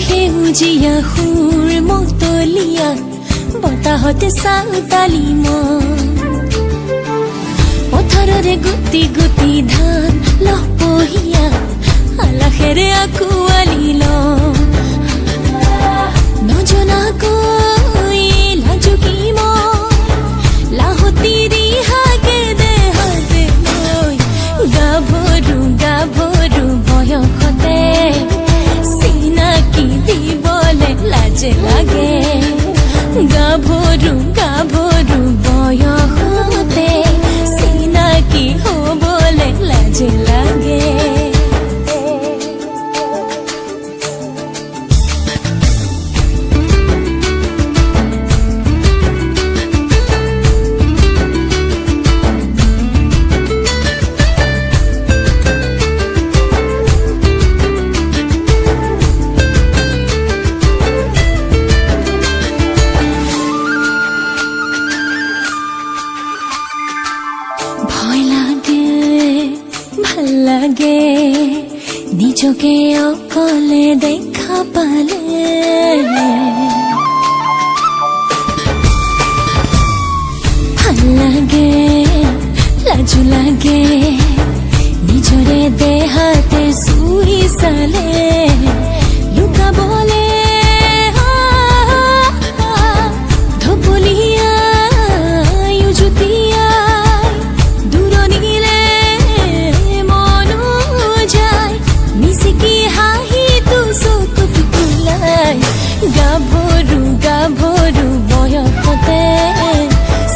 সেউজীয়া সুৰ মতলীয়া বতাহতে চাউতালি মন পথাৰৰে গুটি গুটি ধান লহপহীয়া আলাসেৰে আকুৱালি লওঁ নজনাকৈ লাজুকী মই লাহতি ৰিহাকে দেহতে লৈ গাভৰু গাভৰু বয়সতে চিনাকি দিবলে লাজে লাগে গাভৰু গাভৰু বয়সতে চিনাকি হ'বলে লাজে লাগে লাগে নিজকে অকলে দেখা পালে ভাল লাগে লাজু লাগে নিজৰে দেহাতে চুই চালে লুকাবলে গাভৰু গাভৰু বয়সতে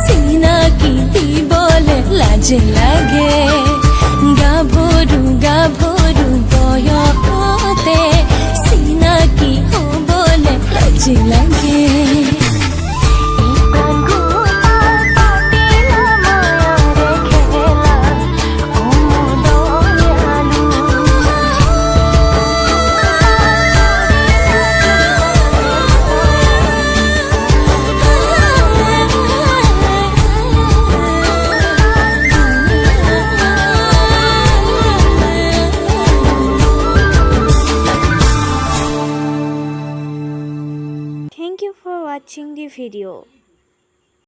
চিনাকি দিবলে লাজে লাগে গাভৰু গাভৰু বয়সতে চিনাকি হ'বলে লাজে লাগে Thank you for watching the video.